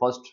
1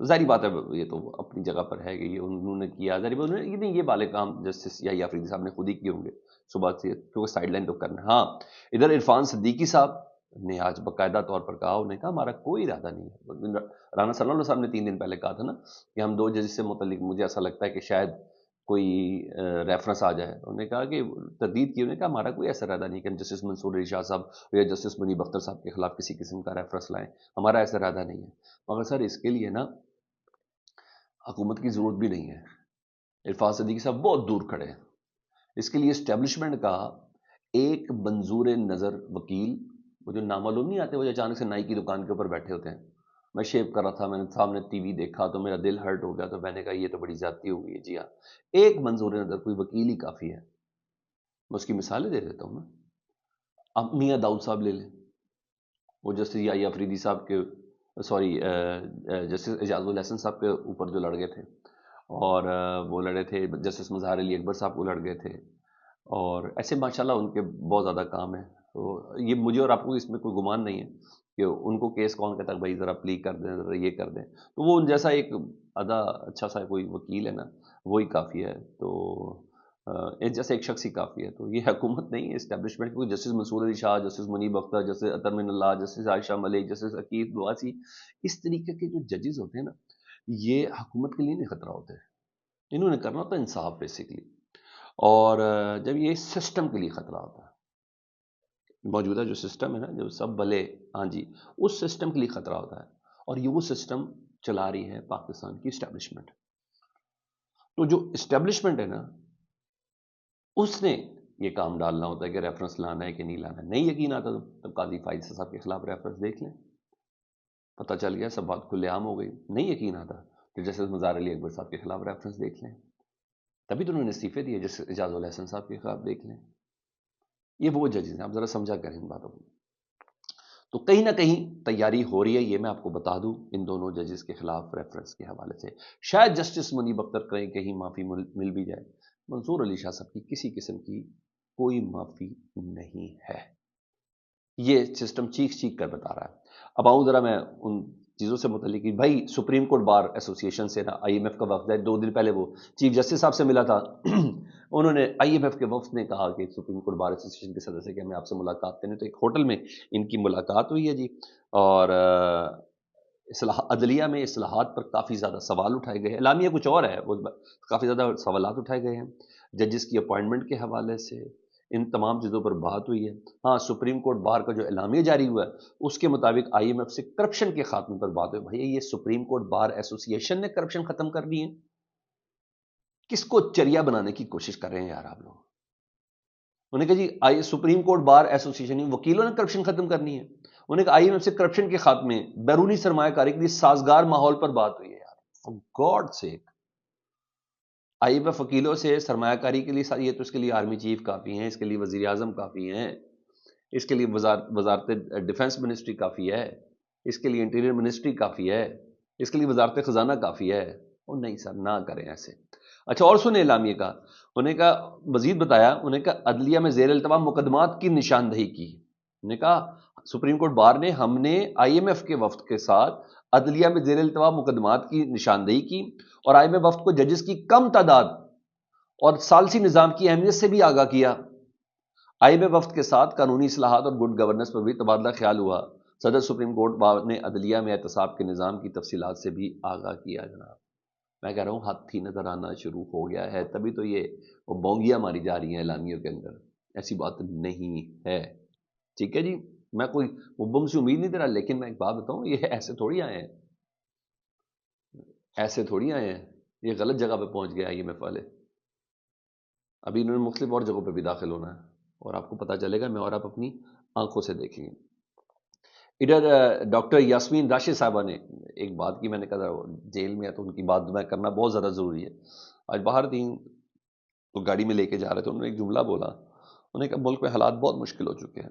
ظاہری بات ہے یہ تو اپنی جگہ پر ہے کہ یہ انہوں نے کیا، ظاہری بات ہے یہ والے کام جسٹس یا آفریدی صاحب نے خود ہی کیے ہوں گے صبح سے، کیونکہ سائڈ لائن تو کرنا ہے۔ ہاں ادھر عرفان صدیقی صاحب نے آج باقاعدہ طور پر کہا، انہوں نے کہا ہمارا کوئی ارادہ نہیں ہے۔ رانا صلی اللہ صاحب نے 3 دن پہلے کہا تھا نا کہ ہم 2 ججز سے متعلق مجھے ایسا لگتا ہے کہ شاید کوئی ریفرنس آ جائے، انہوں نے کہا کہ تردید کی، انہوں نے کہا ہمارا کوئی ایسا ارادہ نہیں کہ ہم جسٹس منصور علی شاہ صاحب یا جسٹس منیب اختر صاحب کے خلاف کسی قسم کا ریفرنس لائیں، ہمارا ایسا ارادہ نہیں ہے۔ مگر سر اس کے لیے نا حکومت کی ضرورت بھی نہیں ہے، عرفان صدیقی صاحب بہت دور کھڑے ہیں، اس کے لیے اسٹیبلشمنٹ کا ایک منظور نظر وکیل، وہ جو نامعلوم نہیں آتے، وہ جو اچانک سے نائی کی دکان کے اوپر بیٹھے ہوتے ہیں، میں شیو کر رہا تھا، میں نے سامنے ٹی وی دیکھا تو میرا دل ہرٹ ہو گیا، تو میں نے کہا یہ تو بڑی زیادتی ہو گئی ہے۔ جی ہاں، ایک منظور نظر کوئی وکیل ہی کافی ہے۔ میں اس کی مثالیں دے دیتا ہوں نا، اب میاں داؤد صاحب لے لیں، وہ جسٹس یا افریدی صاحب کے سوری جسٹس اعجاز الحسن صاحب کے اوپر جو لڑ گئے تھے، اور وہ لڑے تھے جسٹس مظہر علی اکبر صاحب کو لڑ گئے تھے، اور ایسے ماشاءاللہ ان کے بہت زیادہ کام ہیں۔ تو یہ مجھے اور آپ کو اس میں کوئی گمان نہیں ہے کہ ان کو کیس کون کہتا ہے بھائی ذرا پلی کر دیں، ذرا یہ کر دیں، تو وہ ان جیسا ایک آدھا اچھا سا کوئی وکیل ہے نا، وہی کافی ہے۔ تو ایک جیسے ایک شخص ہی کافی ہے، تو یہ حکومت نہیں ہے، اسٹیبلشمنٹ، کیونکہ جسٹس منصور علی شاہ، جسٹس منیب اختر، جسٹس اطہر من اللہ، جسٹس عائشہ ملک، جسٹس عقیل دواسی، اس طریقے کے جو ججز ہوتے ہیں نا، یہ حکومت کے لیے نہیں خطرہ ہوتے، انہوں نے کرنا ہوتا ہے انصاف بیسکلی، اور جب یہ سسٹم کے لیے خطرہ ہوتا ہے، موجودہ جو سسٹم ہے نا، جو سب بھلے، ہاں جی، اس سسٹم کے لیے خطرہ ہوتا ہے، اور یہ وہ سسٹم چلا رہی ہے پاکستان کی اسٹیبلشمنٹ۔ تو جو اسٹیبلشمنٹ ہے نا، اس نے یہ کام ڈالنا ہوتا ہے کہ ریفرنس لانا ہے کہ نہیں لانا ہے۔ نہیں یقین آتا تب قاضی فائز صاحب کے خلاف ریفرنس دیکھ لیں، پتہ چل گیا، سب بات کھلے عام ہو گئی۔ نہیں یقین آتا تو جیسے مظہر علی اکبر صاحب کے خلاف ریفرنس دیکھ لیں، تبھی تو انہوں نے استعفے دیے، جیسے اعجاز الحسن صاحب کے خلاف دیکھ لیں۔ یہ وہ ججز ہیں، آپ ذرا سمجھا کریں ان باتوں کو۔ تو کہیں نہ کہیں تیاری ہو رہی ہے، یہ میں آپ کو بتا دوں، ان دونوں ججز کے خلاف ریفرنس کے حوالے سے شاید جسٹس منیب اختر کہیں معافی مل بھی جائے، منصور علی شاہ صاحب کی کسی قسم کی کوئی معافی نہیں ہے، یہ سسٹم چیخ کر بتا رہا ہے۔ اب آؤں ذرا میں ان چیزوں سے متعلق، بھائی سپریم کورٹ بار ایسوسی ایشن سے نا آئی ایم ایف کا وفد ہے، 2 دن پہلے وہ چیف جسٹس صاحب سے ملا تھا، انہوں نے آئی ایم ایف کے وفد نے کہا کہ سپریم کورٹ بار ایسوسی ایشن کے صدر سے کہ ہمیں آپ سے ملاقات کریں، تو ایک ہوٹل میں ان کی ملاقات ہوئی ہے جی، اور عدلیہ میں اصلاحات پر کافی زیادہ سوال اٹھائے گئے ہیں، اعلامیہ کچھ اور ہے، وہ کافی زیادہ سوالات اٹھائے گئے ہیں ججز کی اپوائنٹمنٹ کے حوالے سے، ان تمام چیزوں پر بات ہوئی ہے۔ ہاں سپریم کورٹ بار کا جو اعلامیہ جاری ہوا ہے اس کے مطابق آئی ایم ایف سے کرپشن کے خاتمے پر بات ہوئی۔ بھائی یہ سپریم کورٹ بار ایسوسی ایشن نے کرپشن ختم کر دی ہے؟ کس کو چریا بنانے کی کوشش کر رہے ہیں یار آپ لوگ؟ انہوں نے کہا جی سپریم کورٹ بار ایسوسی ایشن وکیلوں نے کرپشن ختم کرنی ہے، انہوں نے کہا آئی ایم ایف سے کرپشن کے خاتمے، بیرونی سرمایہ کاری کے لیے سازگار ماحول پر بات ہوئی ہے۔ یار for God's sake, I M F وکیلوں سے سرمایہ کاری کے لیے، یہ تو اس کے لیے آرمی چیف کافی ہیں، اس کے لیے وزیر اعظم کافی ہیں، اس کے لیے وزارت ڈیفنس منسٹری کافی ہے، اس کے لیے انٹیریئر منسٹری کافی ہے، اس کے لیے وزارت خزانہ کافی ہے۔ اور نہیں سر، نہ کریں ایسے۔ اچھا اور سنیں اعلامیہ کا، انہوں نے کہا، مزید بتایا، انہوں نے کہا عدلیہ میں زیر التوا مقدمات کی نشاندہی کی۔ انہوں نے کہا سپریم کورٹ بار نے، ہم نے آئی ایم ایف کے وفد کے ساتھ عدلیہ میں زیر التوا مقدمات کی نشاندہی کی، اور آئی ایم ایف وفد کو ججز کی کم تعداد اور ثالثی نظام کی اہمیت سے بھی آگاہ کیا۔ آئی ایم ایف وفد کے ساتھ قانونی اصلاحات اور گڈ گورننس پر بھی تبادلہ خیال ہوا۔ صدر سپریم کورٹ بار نے عدلیہ میں احتساب کے نظام کی تفصیلات سے بھی آگاہ کیا۔ جناب میں کہہ رہا ہوں ہاتھی نظر آنا شروع ہو گیا ہے، تبھی تو یہ وہ بونگیاں ماری جا رہی ہیں اعلامیوں کے اندر، ایسی بات نہیں ہے۔ ٹھیک ہے جی، میں کوئی بم سے امید نہیں دے رہا، لیکن میں ایک بات بتاؤں، یہ ایسے تھوڑی آئے ہیں، ایسے تھوڑی آئے ہیں، یہ غلط جگہ پہ پہنچ گیا آئی ایم ایف والے۔ ابھی انہوں نے مختلف اور جگہوں پہ بھی داخل ہونا ہے، اور آپ کو پتہ چلے گا، میں اور آپ اپنی آنکھوں سے دیکھیں گے۔ ادھر ڈاکٹر یاسمین راشد صاحبہ نے ایک بات کی، میں نے کہا جیل میں ہے تو ان کی بات میں کرنا بہت زیادہ ضروری ہے۔ آج باہر تھی تو گاڑی میں لے کے جا رہے تھے، انہوں نے ایک جملہ بولا، انہوں نے کہا ملک میں حالات بہت مشکل ہو چکے ہیں،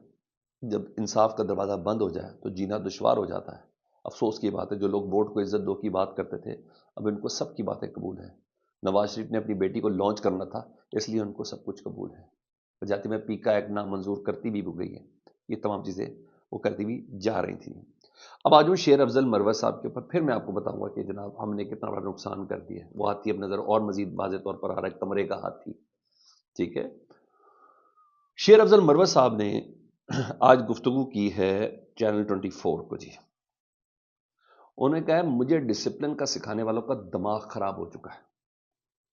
جب انصاف کا دروازہ بند ہو جائے تو جینا دشوار ہو جاتا ہے۔ افسوس کی بات ہے، جو لوگ ووٹ کو عزت دو کی بات کرتے تھے، اب ان کو سب کی باتیں قبول ہیں۔ نواز شریف نے اپنی بیٹی کو لانچ کرنا تھا، اس لیے ان کو سب کچھ قبول ہے، بجاتے میں پیکا ایک نامنظور کرتی بھی گئی ہے، یہ تمام چیزیں وہ کرتی بھی جا رہی تھیں۔ اب آ جاؤں شیر افضل مروت صاحب کے اوپر، پھر میں آپ کو بتاؤں گا کہ جناب ہم نے کتنا بڑا نقصان کر دیا ہے۔ وہ ہاتھی اب نظر اور مزید واضح طور پر آ رہا ہے، کمرے کا ہاتھی، ٹھیک ہے۔ شیر افضل مروت صاحب نے آج گفتگو کی ہے چینل 24 کو جی۔ انہوں نے کہا ہے مجھے ڈسپلن کا سکھانے والوں کا دماغ خراب ہو چکا ہے۔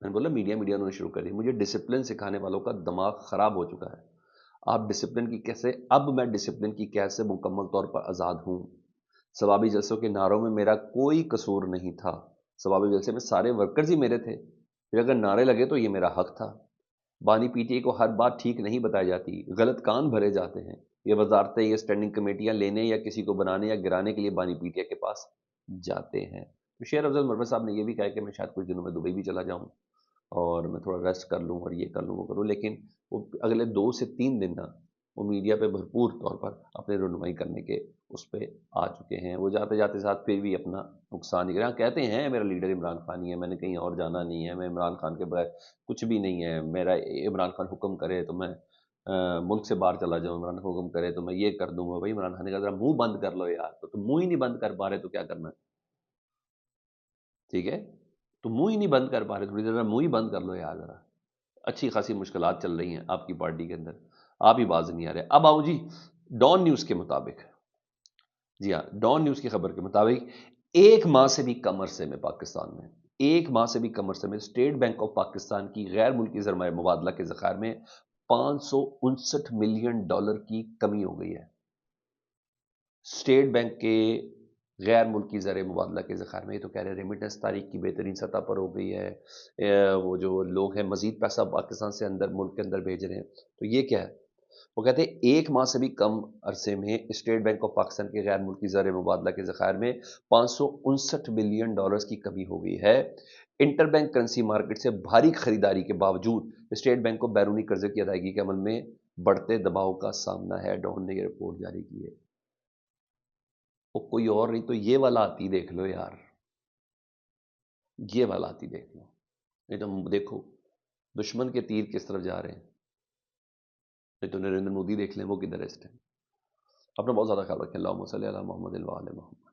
میں نے بولا میڈیا انہوں نے شروع کر دی، مجھے ڈسپلن سکھانے والوں کا دماغ خراب ہو چکا ہے۔ آپ ڈسپلن کی کیسے، اب میں ڈسپلن کی کیسے مکمل طور پر آزاد ہوں؟ ثوابی جلسوں کے نعروں میں میرا کوئی قصور نہیں تھا، ثوابی جلسے میں سارے ورکرز ہی میرے تھے، پھر اگر نعرے لگے تو یہ میرا حق تھا۔ بانی پی ٹی اے کو ہر بات ٹھیک نہیں بتائی جاتی، غلط کان بھرے جاتے ہیں، یہ وزارتیں یہ اسٹینڈنگ کمیٹیاں لینے یا کسی کو بنانے یا گرانے کے لیے بانی پی ٹی اے کے پاس جاتے ہیں۔ تو شیر افضل مروت صاحب نے یہ بھی کہا کہ میں شاید کچھ دنوں میں دبئی بھی چلا جاؤں اور میں تھوڑا ریسٹ کر لوں اور یہ کر لوں وہ کروں، لیکن وہ اگلے 2 سے 3 دن نا وہ میڈیا پہ بھرپور طور پر اپنے رونمائی کرنے کے اس پہ آ چکے ہیں۔ وہ جاتے جاتے ساتھ پھر بھی اپنا نقصان ہی کہتے ہیں میرا لیڈر عمران خان ہی ہے، میں نے کہیں اور جانا نہیں ہے، میں عمران خان کے بغیر کچھ بھی نہیں ہے، میرا عمران خان حکم کرے تو میں ملک سے باہر چلا جاؤں، عمران خان حکم کرے تو میں یہ کر دوں گا۔ بھائی عمران خان نے کہا ذرا منہ بند کر لو یار، تو تم منہ ہی نہیں بند کر پا رہے تو کیا کرنا ہے؟ ٹھیک ہے، تو منہ ہی نہیں بند کر پا رہے، تھوڑی دیر منہ ہی بند کر لو یار ذرا۔ اچھی خاصی مشکلات چل رہی ہیں آپ کی پارٹی کے اندر، آپ ہی باز نہیں آ رہے۔ اب آؤ جی ڈان نیوز کے مطابق، جی ہاں ڈان نیوز کی خبر کے مطابق 1 ماہ سے بھی کم عرصے میں پاکستان میں 1 ماہ سے بھی کم عرصے میں اسٹیٹ بینک آف پاکستان کی غیر ملکی سرمایہ مبادلہ کے ذخائر میں $559 ملین کی کمی ہو گئی ہے۔ اسٹیٹ بینک کے غیر ملکی زر مبادلہ کے ذخائر میں، یہ تو کہہ رہے ہیں ریمیٹنس تاریخ کی بہترین سطح پر ہو گئی ہے، وہ جو لوگ ہیں مزید پیسہ پاکستان سے اندر ملک کے اندر بھیج رہے ہیں، تو یہ کیا ہے؟ وہ کہتے ہیں 1 ماہ سے بھی کم عرصے میں اسٹیٹ بینک آف پاکستان کے غیر ملکی زر مبادلہ کے ذخائر میں $559 ملین کی کمی ہو گئی ہے۔ انٹر بینک کرنسی مارکیٹ سے بھاری خریداری کے باوجود اسٹیٹ بینک کو بیرونی قرضے کی ادائیگی کے عمل میں بڑھتے دباؤ کا سامنا ہے، ڈان نے یہ رپورٹ جاری کی ہے۔ وہ کوئی اور نہیں تو یہ والا آتی دیکھ لو یار، یہ والا آتی دیکھ لو، نہیں تو دیکھو دشمن کے تیر کس طرف جا رہے ہیں، نہیں تو نریندر مودی دیکھ لیں وہ کدھر ہے اس ٹائم۔ اپنا بہت زیادہ خیال رکھیں، اللہم صلی علی محمد و آل محمد۔